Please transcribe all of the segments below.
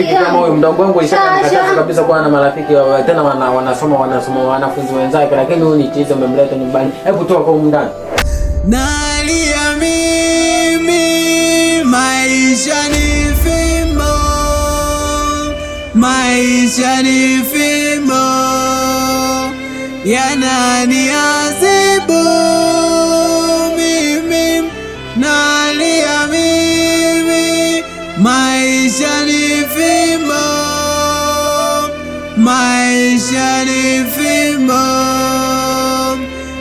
marafiki kama huyo mdogo wangu alishanikataza kabisa kuwa na marafiki tena wanasoma wanafunzi wenzake, lakini huyu ni chizo umemleta nyumbani. Hebu toka huko ndani. Nalia mimi, maisha ni fimbo, maisha ni fimbo, yananiadhibu mimi. Nalia mimi, maisha ni fimbo, maisha ni fimbo,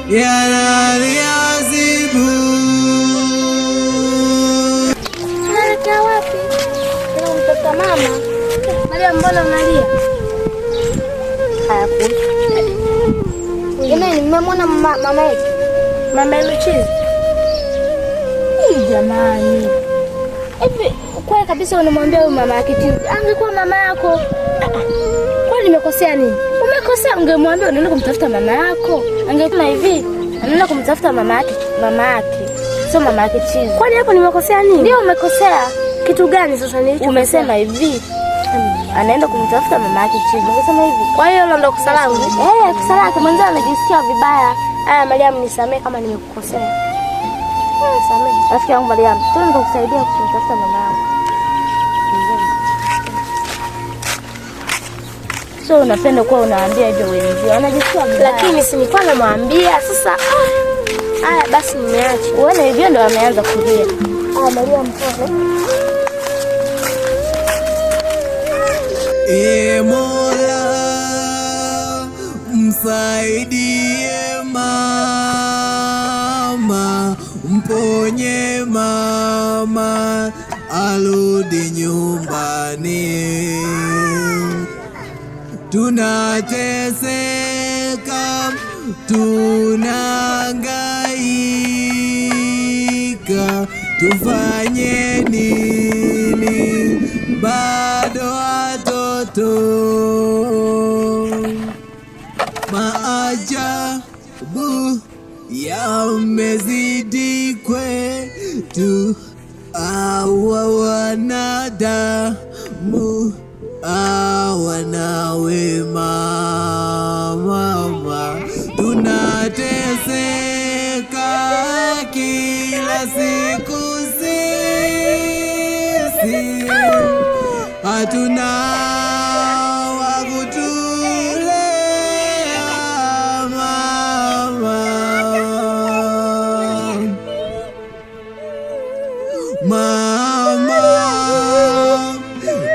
yananiadhibu. Unaelekea wapi? Unamtoka mama? Maria, mbona unalia? Jamani, mmemwona mama yetu? Mama Luchizi? Jamani. Hivi kweli kabisa unamwambia huyu mama yake tu? Angekuwa mama yako. Kwani nimekosea nini? Umekosea, ungemwambia unaenda kumtafuta mama yako. Angekuwa hivi, anaenda kumtafuta mama yake, sio mama yake Chizi. Kwani hapo nimekosea nini? Ndio umekosea. Kitu gani sasa nilicho? Umesema hivi, anaenda kumtafuta mama yake Chizi. Ungesema hivi. Kwa hiyo hilo ndo kosa langu. Kosa lako, mwanzo anajisikia vibaya. Aya, Mariam, nisamee kama nimekukosea. Nisamee. Rafiki yangu Mariam, tunaenda kukusaidia kumtafuta mama yako. So unapenda kuwa unaambia hivyo wenzio. Anajisikia vibaya. Lakini si nilikuwa namwambia sasa. Haya basi nimeacha. Uone hivyo ndo ameanza kulia. Mariam, pole. Mola, msaidie mama, mponye mama, arudi nyumbani. Tunateseka, tunahangaika, tufanye nini? Bado watoto. Maajabu yamezidi kwetu, hawa wanadamu hawana wema. Mama, tunateseka kila siku sisi, hatuna wa kutulea mama. Mama,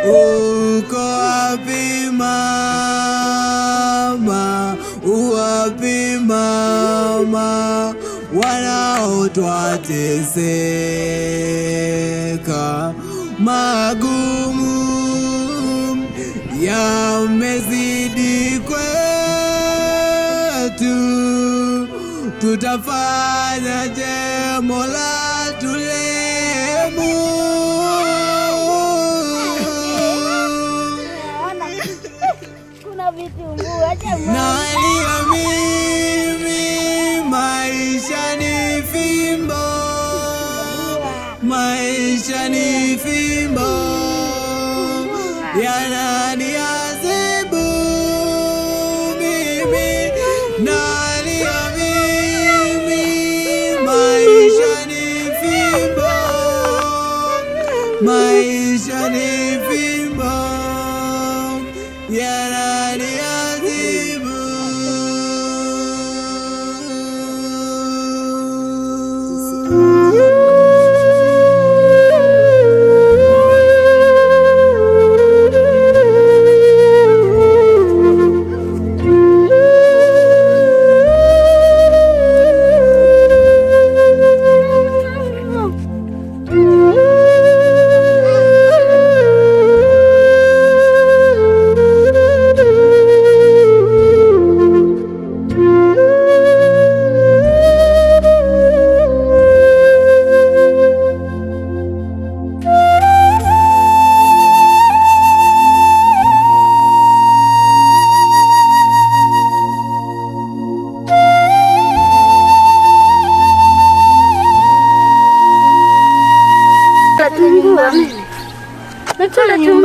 uko wapi mama? Uwapi mama? Wanaotwateseka, magumu yamezidi kwetu, tutafanya je? Mola tulemu. Kuna vitunguu, acha mama. Nalia mimi, maisha ni fimbo, maisha ni fimbo, yananiadhibu mimi. Nalia mimi, maisha ni fimbo, maisha ni fimbo, yananiadhibu.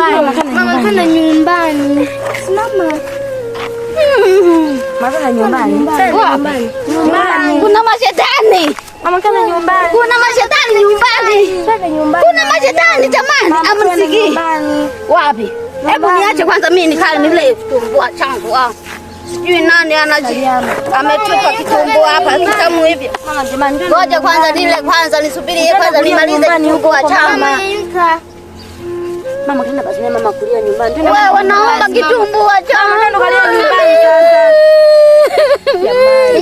nyumbani. Mama twende nyumbani. Mama. Mama twende nyumbani. Nyumbani. Kuna mashetani. Mama twende nyumbani. Kuna mashetani nyumbani. Twende nyumbani. Kuna mashetani jamani, amsikii. Wapi? Hebu niache kwanza mimi nikale nile kitumbua changu wangu. Sijui nani ametupa kitumbua hapa kitamu hivi. Mama jamani, ngoja kwanza nile kwanza nisubirie kwanza nimalize kitumbua changu. Mama tena basi mama kulia nyumbani. Wewe naomba kitumbua changu. Nenda kalia nyumbani sasa.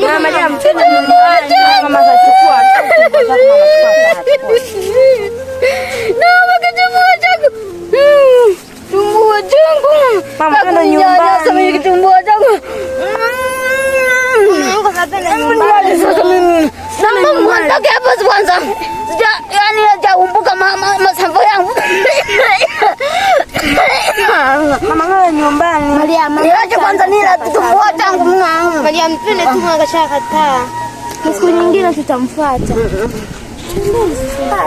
Mama jamani, tena nyumbani. Mama atachukua kitumbua changu mama chukua. Naomba kitumbua changu. Kitumbua changu. Mama tena nyumbani. Sasa mimi kitumbua changu. Mama katena nyumbani. Sasa mimi. Naomba muondoke hapo kwanza. Yaani hajaumbuka mama sambo yangu. Mama ngale nyumbani. Maria, niache kwanza nila kitumbua changu mwanangu. Maria mpende tu akashakataa. Siku nyingine tutamfuata.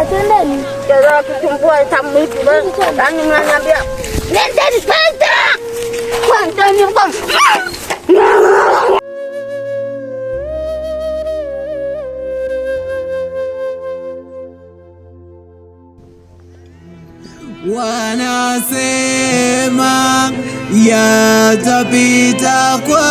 Twendeni. Jaza kitumbua tamu hivi basi. Yaani mnaniambia, "Nendeni pesa." Kwanza ni kwa. Wanasema yatapita kwangu,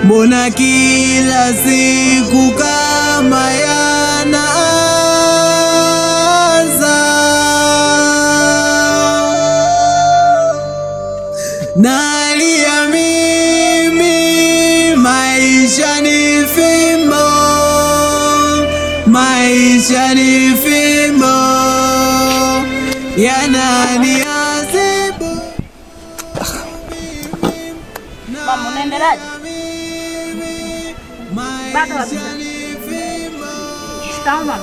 mbona kila siku kama yanaanza? Nalia mimi, maisha ni fimbo, maisha ni fimbo, yananiadhibu. Mama unaendeleaje? Bado sawa.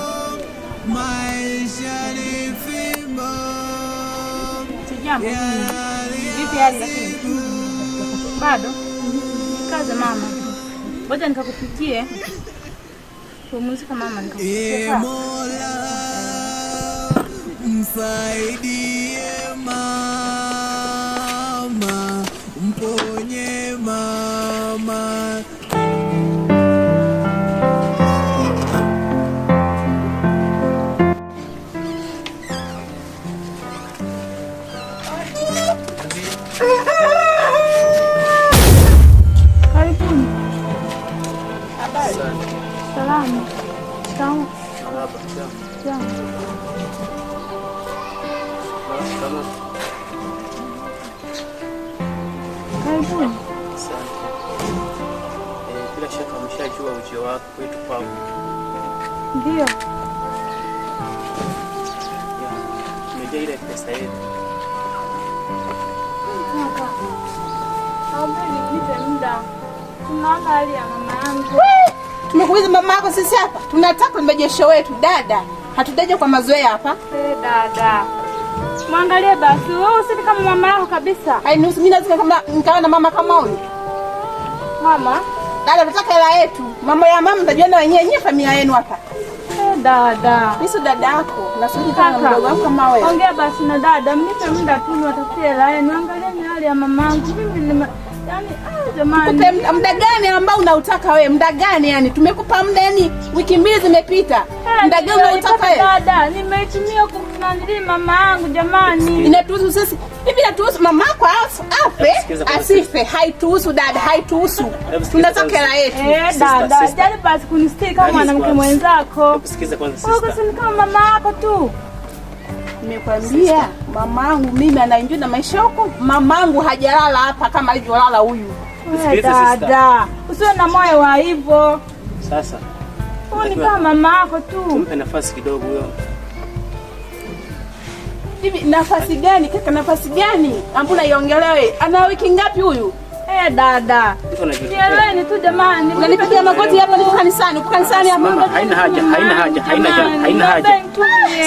Maisha ni fimbo. Sijambo. Vipi hali lakini? Bado? Kaza mama. Ngoja nikakupikie. Pumzika mama nikakupikie. Mola msaidie mama, mponye mama. Karibuni. Habari? Salama. Sawa. Sawa. Karibuni. Bila shaka umeshajua ujio wako kwetu kwangu. Ndio. Tumejia ile pesa yetu. Tumekuuliza mama yako sisi hapa. Tunataka mrejesho wetu dada. Hatudaje kwa mazoea hapa. Dada. Muangalie basi. Wewe usini kama mama yako kabisa. Hainihusu mimi lazima kama nikawa na mama kama huyu. Mama, Dada tunataka hela yetu. Mambo ya mama mtajiona wenyewe familia yenu hapa. Dada. Mimi si dada yako. Nasudi kama mdogo wako kama wewe. Ongea basi na dada. Mnipe muda tu niwatafutie hela yenu. Angalieni hali ya mamangu. Mimi yani jamani. Muda gani ambao unautaka wewe? Muda gani yani? Tumekupa muda yani wiki mbili zimepita. Muda gani unautaka wewe? Dada, nimeitumia kumnanili mama yangu jamani. Inatuhusu sisi. Hivi inatuhusu mama yako afe, asife. Haituhusu dada, haituhusu. Tunataka hela yetu. Dada, jali basi kunistiri kama mwanamke mwenzako. Sikiza kwanza sister. Wewe si kama mama yako tu. Nimekwambia mamangu mimi anaenjoy na maisha yako. Mamangu hajalala hapa kama alivyolala huyu. Dada, usiwe na moyo wa hivyo. Sasa. Wewe ni kama mama yako tu. Tumpe nafasi kidogo huyo. Hivi nafasi gani? Kaka nafasi gani? Ambuna iongelea wewe. Ana wiki ngapi huyu? Dada. Nieleweni tu jamani. Unanipigia magoti hapa niko kanisani. Uko kanisani hapa. Mama, haina haja.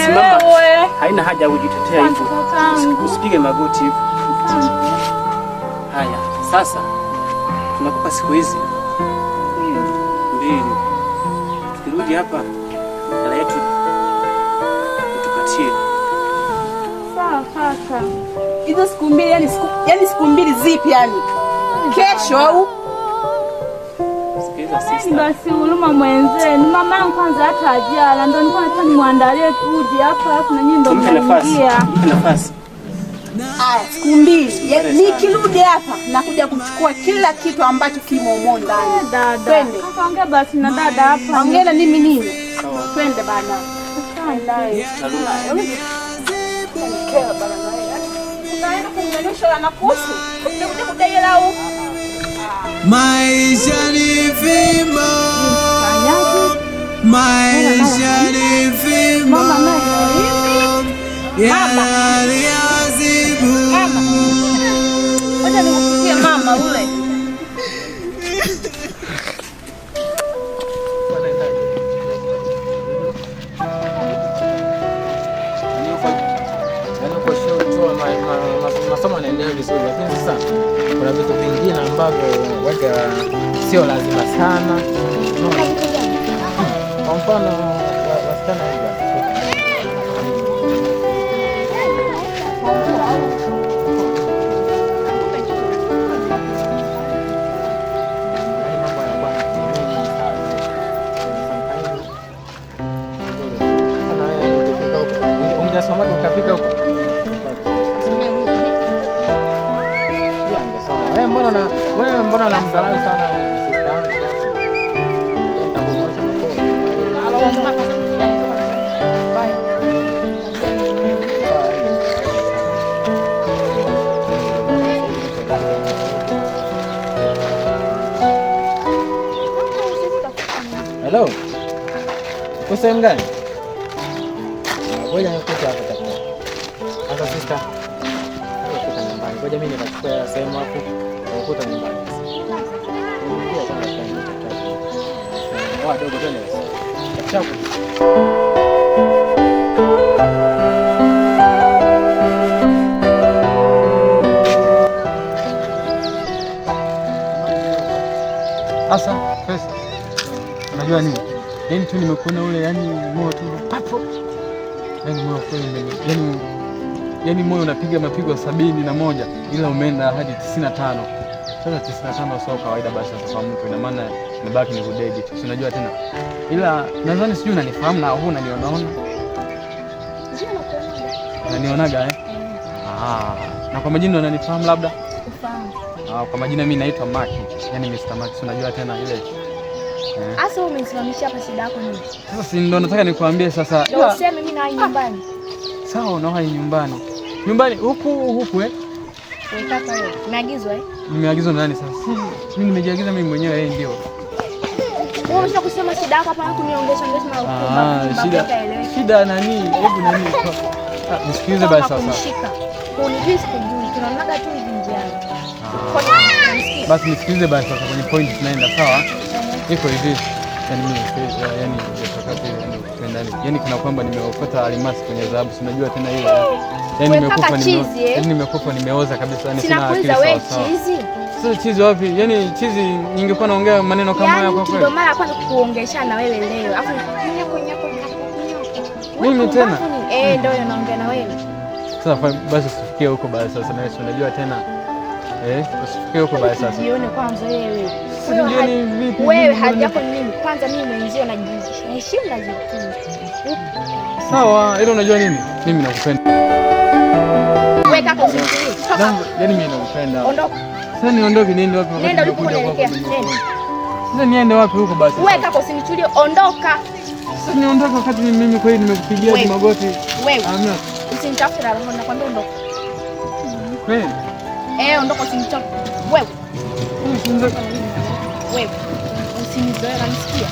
Simama. Haina haja ujitetea hivyo. Usipige magoti hivyo. Haya, sasa tunakupa siku hizi 2. Tukirudi hapa hela yetu tupatie. kaka. Hizo siku mbili yani siku mbili zipi yani? Kesho au? Sikiliza Ni sister. basi huruma mwenzenu. Mama yangu kwanza hata ajala. Ndio nilikuwa nataka nimwandalie tuje hapa hapo na nyinyi ndio mnaingia. Nafasi. Siku mbili. Nikirudi hapa nakuja kuchukua kila kitu ambacho kimo humo ndani. Dada. Twende. Kaka ongea basi na dada hapa. Ongea na mimi nini? Twende bana. Kela bana na wewe. Unaenda kumnyonyesha na kuhusu. Kuja kudai lao. Maisha ni fimbo, maisha ni fimbo, yaliazibu. Wacha nikupikie mama ule. Masomo yanaendelea vizuri, lakini sasa kuna vitu vingine ambavyo waga sio lazima sana. Kwa mfano wasichana wengi mbona namdharau sana sister yangu? Hello. Uko sehemu gani? Ngoja nikuta hapa tafadhali. Hata sister. Nikuta nyumbani. Ngoja mimi nikachukua sehemu hapo. Nikuta nyumbani. Wadogo tena. Chapu. Asa, pesa. Unajua nini? Yaani tu nimekuona ule moyo tu papo. Yaani moyo kweli yaani moyo unapiga mapigo 71 ila umeenda hadi 95. Sasa 95 sio kawaida basi kwa mtu, ina maana nimebaki ni kudedi tu. Unajua tena. Ila nadhani sijui unanifahamu na wewe unanionaona. Unanionaga na kwa majina unanifahamu labda? Ufahamu. Kwa majina mimi naitwa Mark. Yaani Mr. Mark, unajua tena ile. Asa umenisimamisha hapa, shida yako nini? Sasa si ndo nataka nikwambie sasa. Ndio useme mimi na nyumbani. Sawa, unawahi nyumbani. Nyumbani huku Wewe kaka wewe. Umeagizwa Nimeagizwa na nani sasa? Mimi nimejiagiza mimi mwenyewe, yeye ndio. Wewe unataka kusema shida yako hapa kuniongesha na ukubwa. Shida nani? Hebu nani? Nisikilize basi sasa. Unijui sikujui. Tunaonaga tu hivi njiani. Basi nisikilize basi sasa, kwenye point tunaenda sawa? Iko hivi. Yaani kuna kwamba nimeokota almasi kwenye dhahabu, si unajua tena ile. Yaani nimekufa nimeoza kabisa, yani sina akili sawa. Sasa chizi wapi? Yaani chizi ningekuwa naongea maneno kama haya kwa kweli. Ndio mara kwanza kuongeshana na wewe leo. Afu mimi tena. Ndio naongea na wewe. Sasa basi usifikie huko basi sasa, na unajua tena. Usifikie huko basi sasa. Jione kwanza wewe. Jioni vipi? Wewe hadi yako nini? Kwanza mimi mwenzio najiheshimu na jitu. Sawa, ile unajua nini? Mimi nakupenda. Wewe kaka usifikie. Yaani mimi nakupenda. Ondoka. Sasa niondoke niende wapi? Nenda ulipo unaelekea. Nenda. Sasa niende wapi huko basi? Wewe kaka usinichulie, ondoka. Sasa niondoke wakati mimi kweli nimekupigia hadi magoti. Wewe. Usinitafute na roho, nakwambia ondoka. Kweli? Ondoka usinitafute. Wewe. Wewe. Usinizoe, unanisikia?